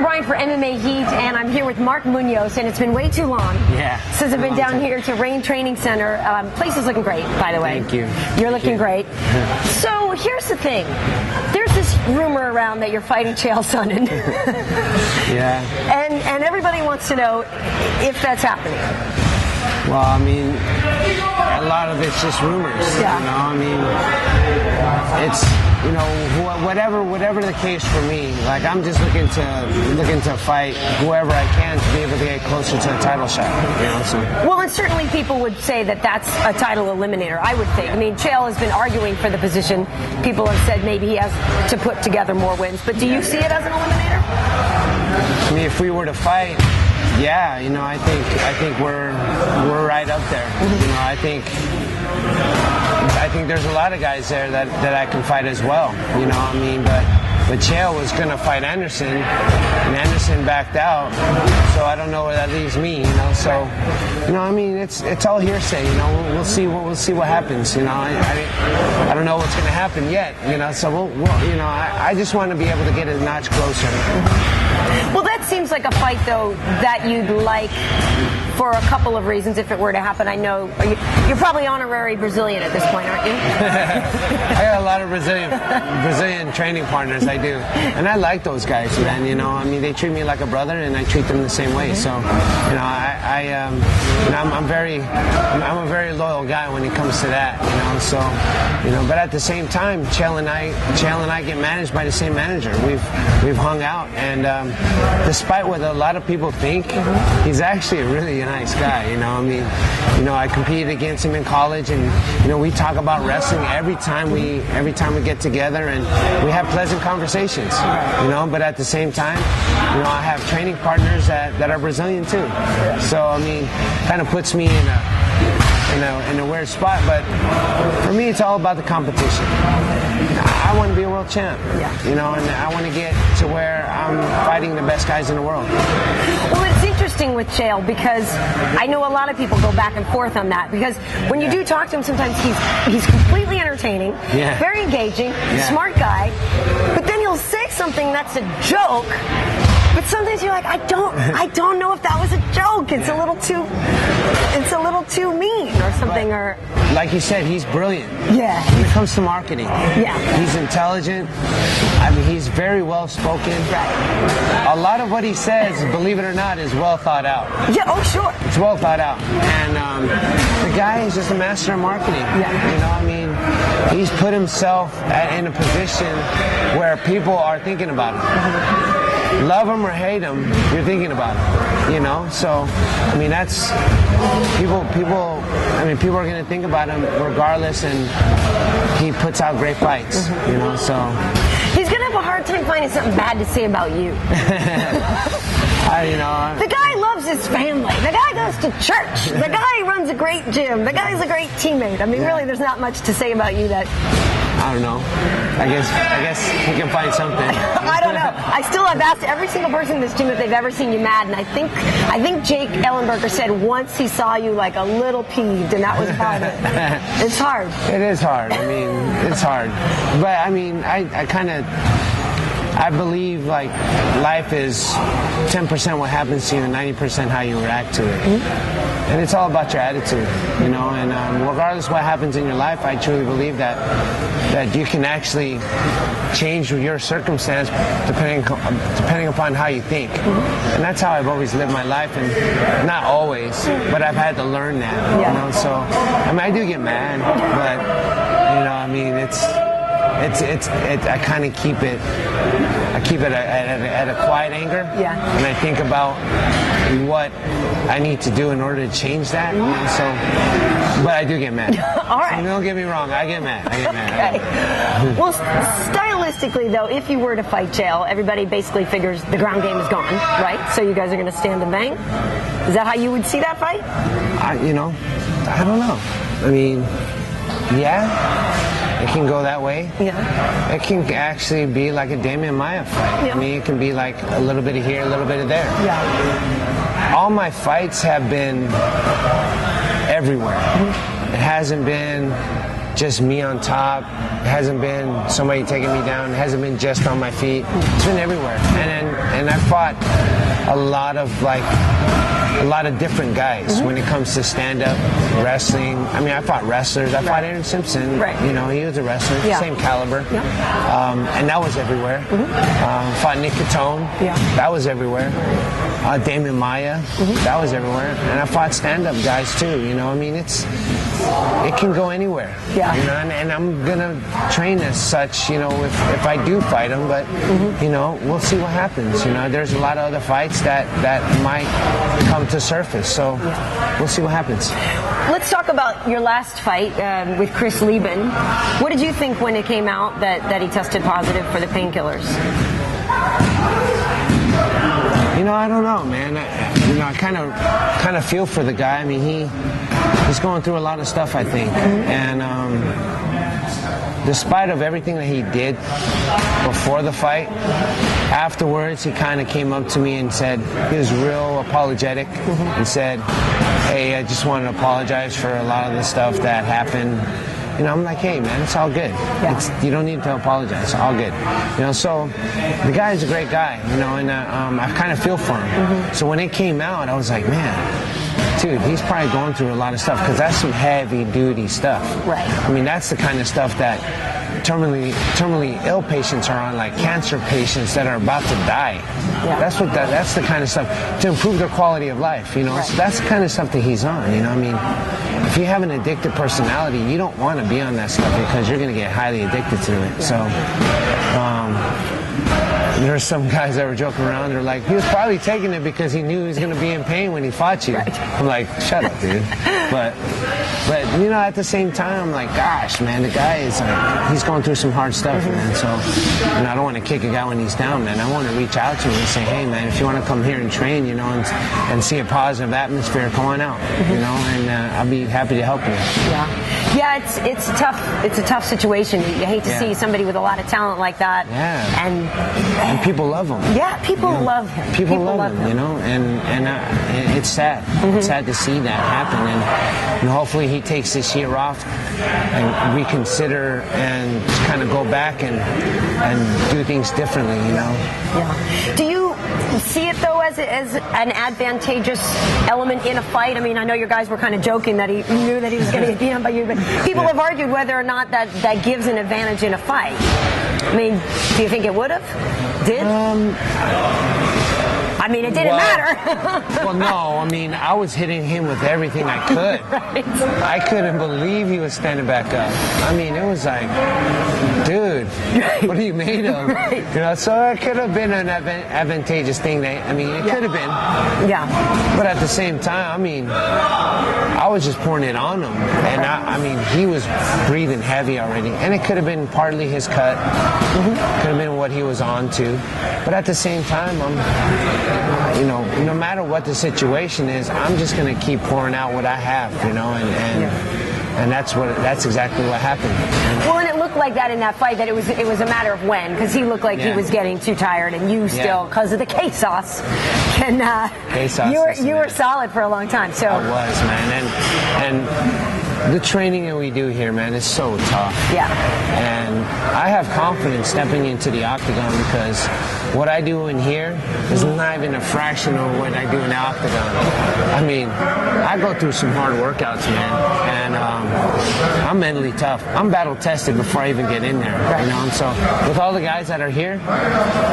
Bryant for MMA Heat, and I'm here with Mark Munoz, and it's been way too long since I've been down here to Rain Training Center. Place is looking great, by the way. Thank you. You're looking great. So here's the thing. There's this rumor around that you're fighting Chael Sonnen. Yeah. And everybody wants to know if that's happening. Well, I mean, a lot of it's just rumors. Yeah. You know, I mean, it's, you know, whatever the case for me. Like, I'm just looking to fight whoever I can to be able to get closer to a title shot. You know, so. Well, and certainly people would say that that's a title eliminator, I would think. I mean, Chael has been arguing for the position. People have said maybe he has to put together more wins. But do you see it as an eliminator? I mean, if we were to fight, yeah, you know, I think we're right up there. You know, I think there's a lot of guys there that I can fight as well. You know, I mean, but Chael was going to fight Anderson, and Anderson backed out. So I don't know where that leaves me. You know, so you know, I mean, it's all hearsay. You know, we'll see what happens. You know, I don't know what's going to happen yet. You know, so we'll you know, I just want to be able to get a notch closer. Well, that seems like a fight, though, that you'd like for a couple of reasons if it were to happen. I know you're probably honorary Brazilian at this point, aren't you? I got a lot of Brazilian training partners, I do. And I like those guys, man. You know, I mean, they treat me like a brother, and I treat them the same way. So, you know, I'm a very loyal guy when it comes to that, you know. So, you know, but at the same time, Chael and I get managed by the same manager. We've hung out, and despite what a lot of people think, he's actually a really nice guy. You know, I mean, you know, I competed against him in college, and you know, we talk about wrestling every time we get together, and we have pleasant conversations. You know, but at the same time, you know, I have training partners that are Brazilian too. So I mean, kind of puts me in a weird spot. But for me, it's all about the competition. I want to be a world champ, you know, and I want to get to where I'm fighting the best guys in the world. Well, it's interesting with Chael because I know a lot of people go back and forth on that, because when you do talk to him, sometimes he's completely entertaining, very engaging, smart guy, but then he'll say something that's a joke. But sometimes you're like, I don't know if that was a joke. It's a little too mean or something. Or like you said, he's brilliant. Yeah. When it comes to marketing. Yeah. He's intelligent. I mean, he's very well spoken. Right. A lot of what he says, believe it or not, is well thought out. Yeah. Oh, sure. It's well thought out. And the guy is just a master of marketing. Yeah. You know, I mean, he's put himself in a position where people are thinking about him. Love him or hate him, you're thinking about him, you know? So, I mean, that's, people are going to think about him regardless, and he puts out great fights, you know, so. He's going to have a hard time finding something bad to say about you. You know, the guy loves his family. The guy goes to church. The guy runs a great gym. The guy's a great teammate. I mean, really, there's not much to say about you that... I don't know. I guess he can find something. I don't know. I've asked every single person in this gym if they've ever seen you mad, and I think Jake Ellenberger said once he saw you like a little peeved, and that was about it. It's hard. It is hard. I mean, it's hard. But I mean, I believe like life is 10% what happens to you and 90% how you react to it. And it's all about your attitude, you know, and regardless of what happens in your life, I truly believe that you can actually change your circumstance depending upon how you think. And that's how I've always lived my life, and not always, but I've had to learn that, you know, so, I mean, I do get mad, but, you know, I mean, I kind of keep it at a quiet anger, and I think about what I need to do in order to change that. So, but I do get mad. All right. So don't get me wrong. I get mad. Okay. Well, stylistically, though, if you were to fight Chael, everybody basically figures the ground game is gone, right? So you guys are going to stand and bang. Is that how you would see that fight? You know, I don't know. I mean, yeah. It can go that way. Yeah. It can actually be like a Damian Maia fight. Yeah. I mean, it can be like a little bit of here, a little bit of there. Yeah. All my fights have been everywhere. It hasn't been just me on top. It hasn't been somebody taking me down. It hasn't been just on my feet. It's been everywhere. And I fought a lot of different guys when it comes to stand-up wrestling. I mean, I fought wrestlers. I fought Anderson Silva. Right. You know, he was a wrestler, same caliber. And that was everywhere. Fought Nick Catone. That was everywhere. Damon Maya. That was everywhere. And I fought stand-up guys too. You know, I mean, it can go anywhere. You know, and I'm gonna train as such. You know, if I do fight them, but you know, we'll see what happens. You know, there's a lot of other fights that might come to surface. So we'll see what happens. Let's talk about your last fight with Chris Leben. What did you think when it came out that he tested positive for the painkillers? You know, I don't know, man. I kind of feel for the guy. I mean, he's going through a lot of stuff, I think, and despite of everything that he did before the fight, afterwards he kind of came up to me and said, he was real apologetic and said, hey, I just wanted to apologize for a lot of the stuff that happened. You know, I'm like, hey, man, it's all good. You don't need to apologize. It's all good. You know, so the guy is a great guy, you know, and I kind of feel for him. So when it came out, I was like, man, dude, he's probably going through a lot of stuff because that's some heavy-duty stuff. Right. I mean, that's the kind of stuff that terminally ill patients are on, like cancer patients that are about to die. That's the kind of stuff to improve their quality of life, you know. So that's the kind of stuff that he's on, you know. I mean, if you have an addicted personality, you don't want to be on that stuff because you're going to get highly addicted to it. So there's some guys that were joking around. They're like, he was probably taking it because he knew he was going to be in pain when he fought you. I'm like, shut up, dude. But you know, at the same time, I'm like, gosh, man, the guy is like, he's going through some hard stuff, man. So, you know, I don't want to kick a guy when he's down, man. I want to reach out to him and say, hey, man, if you want to come here and train, you know, and see a positive atmosphere, come on out, you know, and I'll be happy to help you. Yeah, it's a tough situation. You hate to see somebody with a lot of talent like that. And people love him. Yeah, people love him. People love him, you know, and it's sad. It's sad to see that happen, and hopefully he takes this year off and reconsider and kind of go back and do things differently, you know. Yeah. Do you see it though as an advantageous element in a fight? I mean, I know your guys were kind of joking that he knew that he was going to get beat up by you, but people have argued whether or not that gives an advantage in a fight. I mean, do you think it would have? Did? I mean, it didn't matter. Well, no. I mean, I was hitting him with everything I could. I couldn't believe he was standing back up. I mean, it was like, dude, what are you made of? You know, so it could have been an advantageous thing. I mean, it could have been. Yeah. But at the same time, I mean, I was just pouring it on him. And I mean, he was breathing heavy already. And it could have been partly his cut. Could have been what he was on to. But at the same time, you know, no matter what the situation is, I'm just going to keep pouring out what I have, you know, and that's exactly what happened. Well, and it looked like that in that fight, that it was a matter of when, because he looked like he was getting too tired, and you still, because of the K-sauce, you were solid for a long time. So I was, man, and the training that we do here, man, is so tough. Yeah. And I have confidence stepping into the octagon because what I do in here is not even a fraction of what I do in the octagon. I mean, I go through some hard workouts, man, and I'm mentally tough. I'm battle tested before I even get in there, you know. And so with all the guys that are here,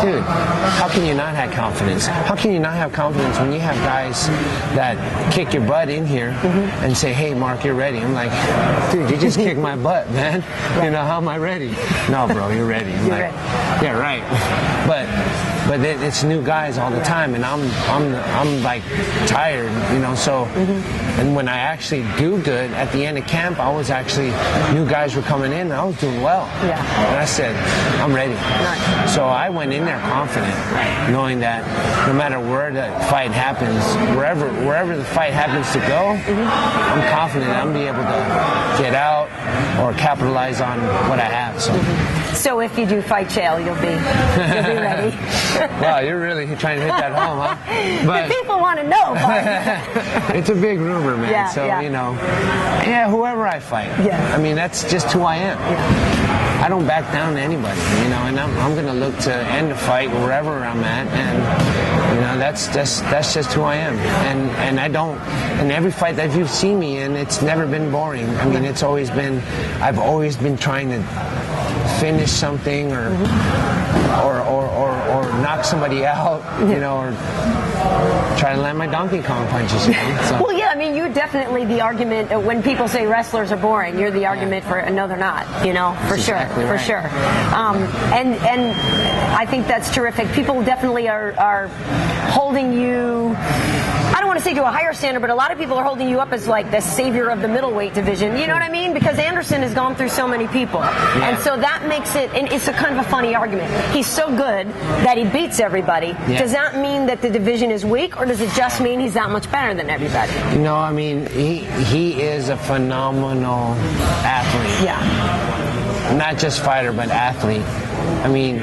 dude, how can you not have confidence? How can you not have confidence when you have guys that kick your butt in here and say, hey, Mark, you're ready? I'm like, dude, you just kicked my butt, man. You know, how am I ready? No, bro, you're ready. I'm like, yeah, right. But it's new guys all the time, and I'm like tired, you know. So, and when I actually do good at the end of camp, I was actually, new guys were coming in, and I was doing well. Yeah. And I said, I'm ready. So I went in there confident, knowing that no matter where the fight happens, wherever the fight happens to go, I'm confident I'm be able to get out or capitalize on what I have. So. So if you do fight Chael, you'll be ready. Wow, you're really trying to hit that home, huh? But people want to know. It's a big rumor, man. Yeah, so, yeah. you know, whoever I fight. Yeah. I mean, that's just who I am. Yeah. I don't back down to anybody, you know, and I'm going to look to end the fight wherever I'm at, and you know, that's just who I am. And I don't. In every fight that you've seen me in, it's never been boring. I mean, I've always been trying to finish something or knock somebody out, you know, or try to land my Donkey Kong punches, you know? So. Well, yeah, I mean, you're definitely the argument when people say wrestlers are boring. You're the argument for no, they're not. You know, for sure, exactly for sure. And I think that's terrific. People definitely are holding you. I don't want to say to a higher standard, but a lot of people are holding you up as like the savior of the middleweight division. You know what I mean? Because Anderson has gone through so many people. Yeah. And so that makes it, and it's a kind of a funny argument. He's so good that he beats everybody. Yeah. Does that mean that the division is weak, or does it just mean he's that much better than everybody? No, I mean, he is a phenomenal athlete. Yeah. Not just fighter, but athlete. I mean,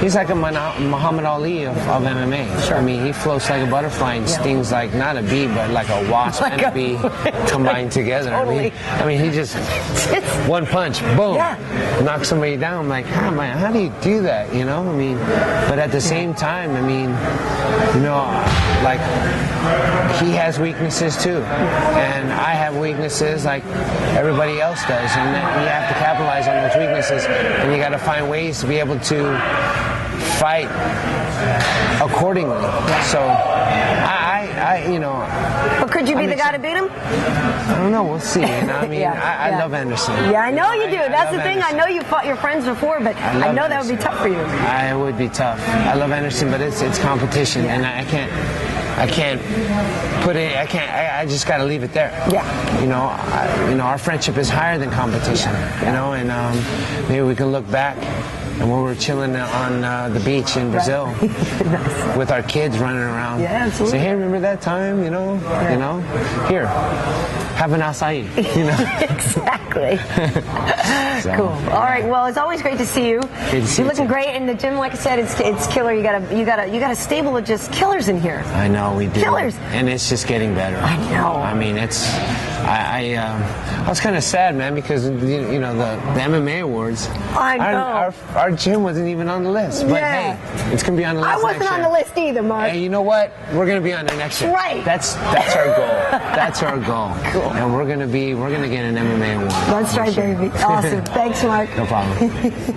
he's like a Muhammad Ali of MMA. Sure. I mean, he floats like a butterfly and stings like not a bee, but like a wasp and a bee combined together. Totally. I mean, he just one punch, boom, knocks somebody down. I'm like, how do you do that? You know, I mean, but at the same time, I mean, you know, like he has weaknesses too, and I have weaknesses like everybody else does, and you have to capitalize on those weaknesses, and you got to find ways to be able to fight accordingly. So I you know. But could you be the guy to beat him? I don't know. We'll see. You know? I mean, I love Anderson. Yeah, I know you do. That's the thing. Anderson. I know you fought your friends before, but I know that would be tough for you. It would be tough. I love Anderson, but it's competition, and I can't put it. I just got to leave it there. Yeah. You know, our friendship is higher than competition. Yeah. You know, and maybe we can look back. And when we're chilling on the beach in Brazil with our kids running around, absolutely. Say, hey, remember that time? You know, here, have an acai. You know, exactly. So, cool. All right. Well, it's always great to see you. You're looking great in the gym. Like I said, it's killer. You got a stable of just killers in here. I know we do. Killers. And it's just getting better. I know. I mean, it's. I was kind of sad, man, because you know the MMA awards. I know. Our gym wasn't even on the list, but hey, it's gonna be on the list. I wasn't on the list either, Mark. Hey, you know what? We're gonna be on there next year. Right. That's our goal. That's our goal. Cool. And we're gonna get an MMA award. That's right, baby. Awesome. Thanks, Mark. No problem.